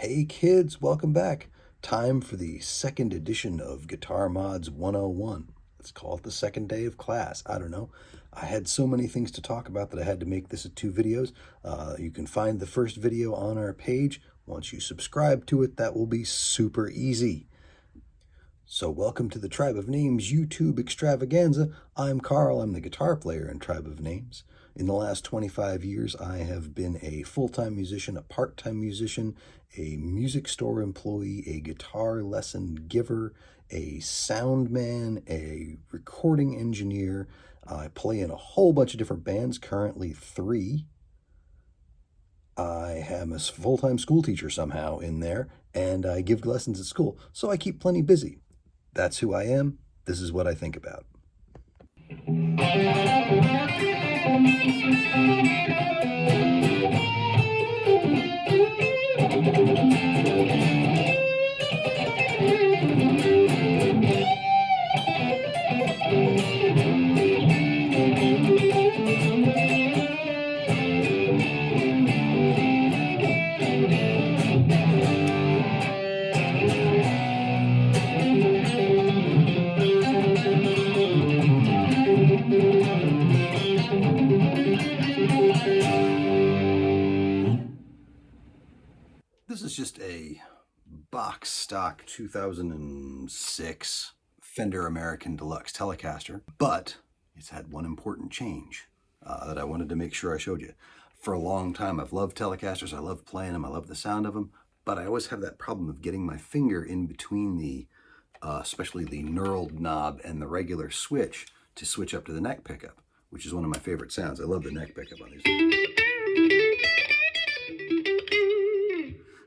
Hey kids, welcome back. Time for the second edition of Guitar Mods 101. Let's call it the second day of class. I don't know. I had so many things to talk about that I had to make this at 2 videos. You can find the first video on our page. Once you subscribe to it, that will be super easy. So welcome to the Tribe of Names YouTube extravaganza. I'm Carl, I'm the guitar player in Tribe of Names. In the last 25 years, I have been a full-time musician, a part-time musician, a music store employee, a guitar lesson giver, a sound man, a recording engineer. I play in a whole bunch of different bands, currently 3. I am a full-time school teacher somehow in there, and I give lessons at school, so I keep plenty busy. That's who I am. This is what I think about. This is just a box stock 2006 Fender American Deluxe Telecaster, but it's had one important change that I wanted to make sure I showed you. For a long time, I've loved Telecasters. I love playing them. I love the sound of them, but I always have that problem of getting my finger in between the, especially the knurled knob and the regular switch to switch up to the neck pickup, which is one of my favorite sounds. I love the neck pickup on these.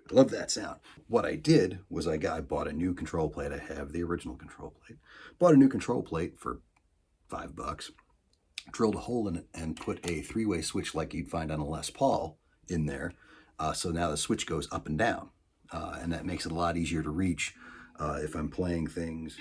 I love that sound. What I did was I bought a new control plate. I have the original control plate. Bought a new control plate for $5. Drilled a hole in it and put a 3-way switch like you'd find on a Les Paul in there. So now the switch goes up and down. And that makes it a lot easier to reach if I'm playing things.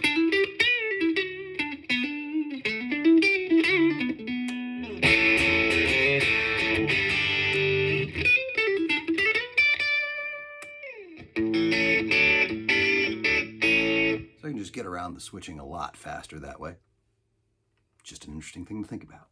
I can just get around the switching a lot faster that way. Just an interesting thing to think about.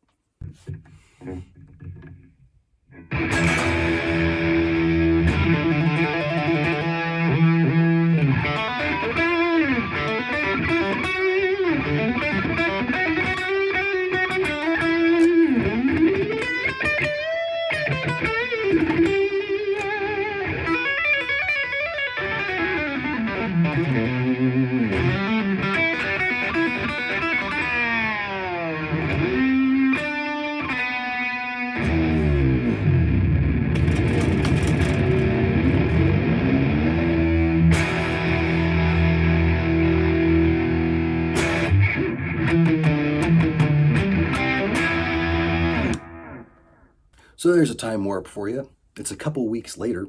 So there's a time warp for you. It's a couple weeks later,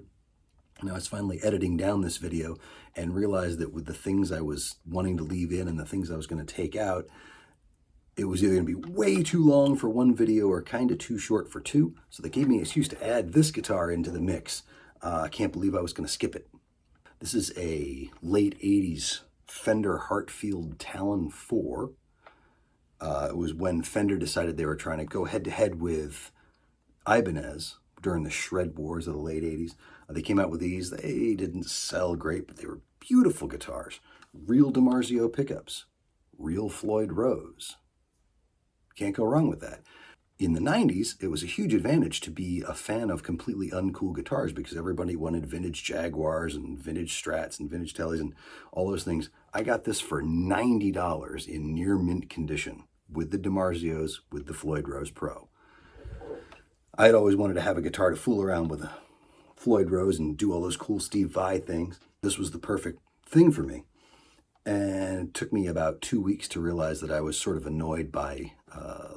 and I was finally editing down this video and realized that with the things I was wanting to leave in and the things I was going to take out, it was either going to be way too long for one video or kind of too short for 2. So they gave me an excuse to add this guitar into the mix. I can't believe I was going to skip it. This is a late 80s Fender Hartfield Talon 4. It was when Fender decided they were trying to go head-to-head with Ibanez during the shred wars of the late 80s. They came out with these. They didn't sell great, but they were beautiful guitars. Real Dimarzio pickups. Real Floyd Rose. Can't go wrong with that. In the 90s, it was a huge advantage to be a fan of completely uncool guitars because everybody wanted vintage Jaguars and vintage Strats and vintage Tellys and all those things. I got this for $90 in near mint condition with the Dimarzios, with the Floyd Rose Pro. I had always wanted to have a guitar to fool around with a Floyd Rose and do all those cool Steve Vai things. This was the perfect thing for me. And it took me about 2 weeks to realize that I was sort of annoyed by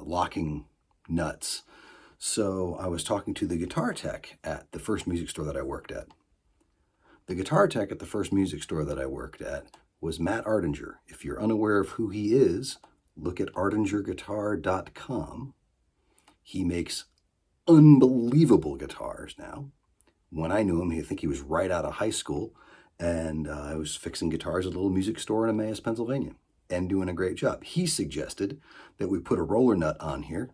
locking nuts. So I was talking to the guitar tech at the first music store that I worked at. The guitar tech at the first music store that I worked at was Matt Ardinger. If you're unaware of who he is, look at ardingerguitar.com. He makes unbelievable guitars now. When I knew him, I think he was right out of high school, and I was fixing guitars at a little music store in Emmaus, Pennsylvania, and doing a great job. He suggested that we put a roller nut on here,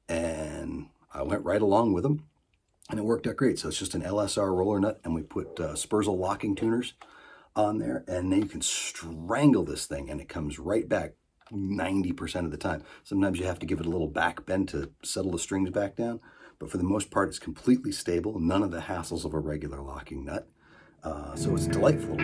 and I went right along with him, and it worked out great. So it's just an LSR roller nut, and we put Spurzl locking tuners on there, and then you can strangle this thing, and it comes right back 90% of the time. Sometimes you have to give it a little back bend to settle the strings back down, but for the most part, it's completely stable. None of the hassles of a regular locking nut. So it's delightful.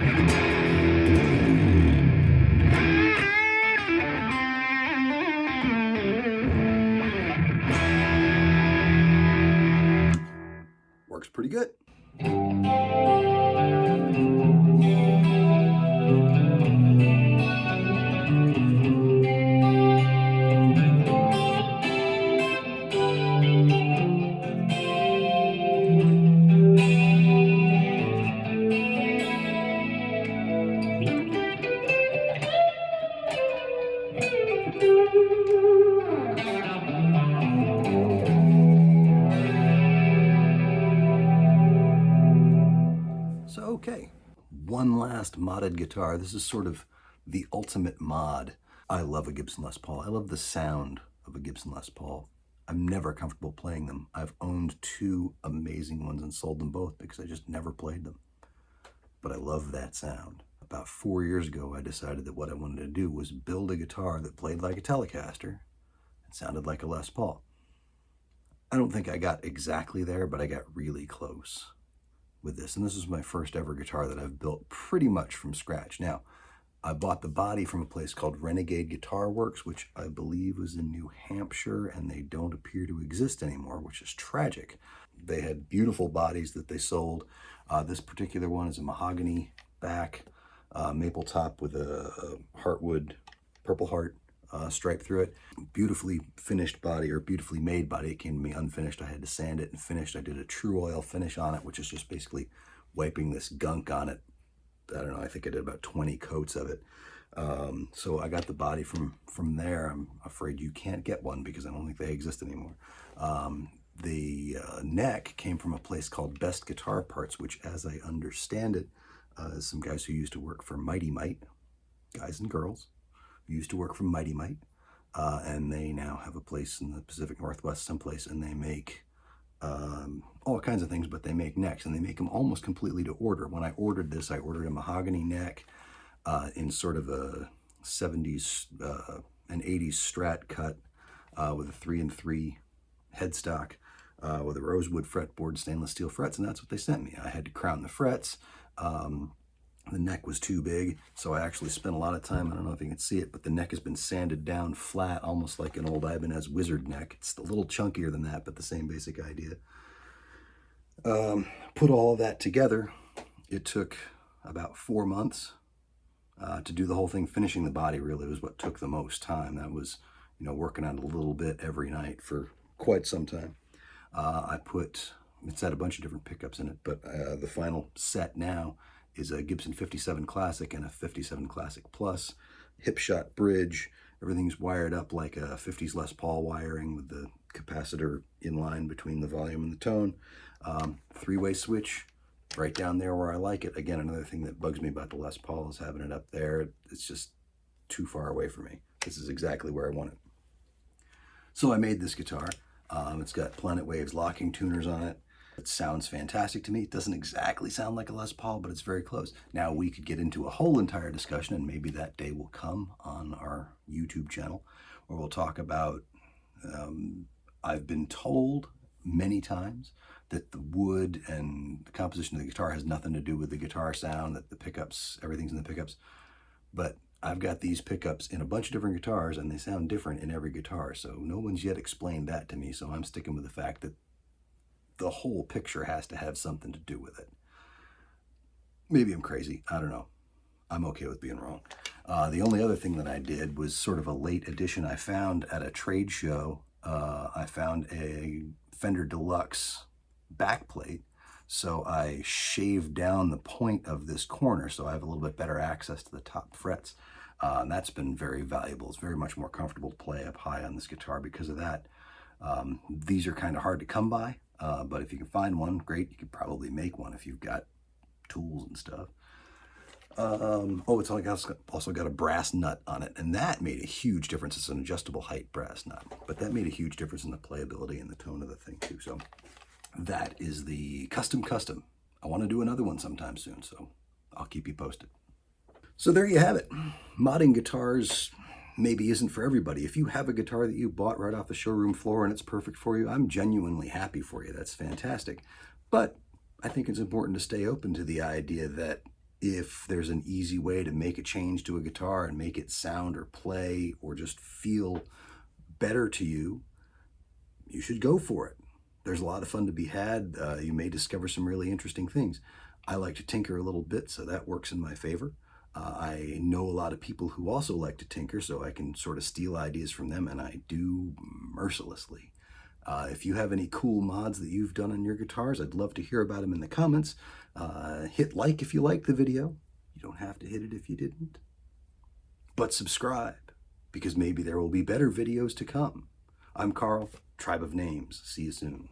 Works pretty good. So, okay, one last modded guitar. This is sort of the ultimate mod. I love a Gibson Les Paul. I love the sound of a Gibson Les Paul. I'm never comfortable playing them. I've owned two amazing ones and sold them both because I just never played them. But I love that sound. About 4 years ago, I decided that what I wanted to do was build a guitar that played like a Telecaster and sounded like a Les Paul. I don't think I got exactly there, but I got really close with this. And this is my first ever guitar that I've built pretty much from scratch. Now, I bought the body from a place called Renegade Guitar Works, which I believe was in New Hampshire, and they don't appear to exist anymore, which is tragic. They had beautiful bodies that they sold. This particular one is a mahogany back, maple top with a heartwood purple heart stripe through it. Beautifully finished body, or beautifully made body. It came to me unfinished. I had to sand it and finish. I did a true oil finish on it, which is just basically wiping this gunk on it. I don't know, I think I did about 20 coats of it. So I got the body from there. I'm afraid you can't get one because I don't think they exist anymore. The neck came from a place called Best Guitar Parts, which, as I understand it, is some guys who used to work for Mighty Mite, guys and girls, who used to work for Mighty Mite, and they now have a place in the Pacific Northwest someplace, and they make all kinds of things, but they make necks, and they make them almost completely to order. When I ordered this, I ordered a mahogany neck in sort of a 70s and 80s Strat cut with a 3-in-3 headstock with a rosewood fretboard, stainless steel frets, and that's what they sent me. I had to crown the frets. The neck was too big, so I actually spent a lot of time, I don't know if you can see it, but the neck has been sanded down flat, almost like an old Ibanez Wizard neck. It's a little chunkier than that, but the same basic idea. Put all of that together. It took about 4 months to do the whole thing. Finishing the body really was what took the most time. That was, working on it a little bit every night for quite some time. It's had a bunch of different pickups in it, but the final set now is a Gibson 57 Classic and a 57 Classic Plus, hip shot bridge. Everything's wired up like a 50s Les Paul wiring with the capacitor in line between the volume and the tone. Three-way switch right down there where I like it. Again, another thing that bugs me about the Les Paul is having it up there. It's just too far away for me. This is exactly where I want it. So I made this guitar. It's got Planet Waves locking tuners on it. It sounds fantastic to me. It doesn't exactly sound like a Les Paul, but it's very close. Now, we could get into a whole entire discussion, and maybe that day will come on our YouTube channel, where we'll talk about, I've been told many times that the wood and the composition of the guitar has nothing to do with the guitar sound, that the pickups, everything's in the pickups. But I've got these pickups in a bunch of different guitars, and they sound different in every guitar, so no one's yet explained that to me, so I'm sticking with the fact that the whole picture has to have something to do with it. Maybe I'm crazy. I don't know. I'm okay with being wrong. The only other thing that I did was sort of a late addition. I found at a trade show, I found a Fender Deluxe backplate. So I shaved down the point of this corner so I have a little bit better access to the top frets. And that's been very valuable. It's very much more comfortable to play up high on this guitar because of that. These are kind of hard to come by, but if you can find one, great. You could probably make one if you've got tools and stuff. Oh, it's also got a brass nut on it, and that made a huge difference. It's an adjustable height brass nut, but that made a huge difference in the playability and the tone of the thing too. So that is the custom. I want to do another one sometime soon, so I'll keep you posted. So there you have it. Modding guitars maybe isn't for everybody. If you have a guitar that you bought right off the showroom floor and it's perfect for you, I'm genuinely happy for you. That's fantastic. But I think it's important to stay open to the idea that if there's an easy way to make a change to a guitar and make it sound or play or just feel better to you, you should go for it. There's a lot of fun to be had. You may discover some really interesting things. I like to tinker a little bit, so that works in my favor. I know a lot of people who also like to tinker, so I can sort of steal ideas from them, and I do mercilessly. If you have any cool mods that you've done on your guitars, I'd love to hear about them in the comments. Hit like if you liked the video. You don't have to hit it if you didn't. But subscribe, because maybe there will be better videos to come. I'm Karl, Tribe of Names. See you soon.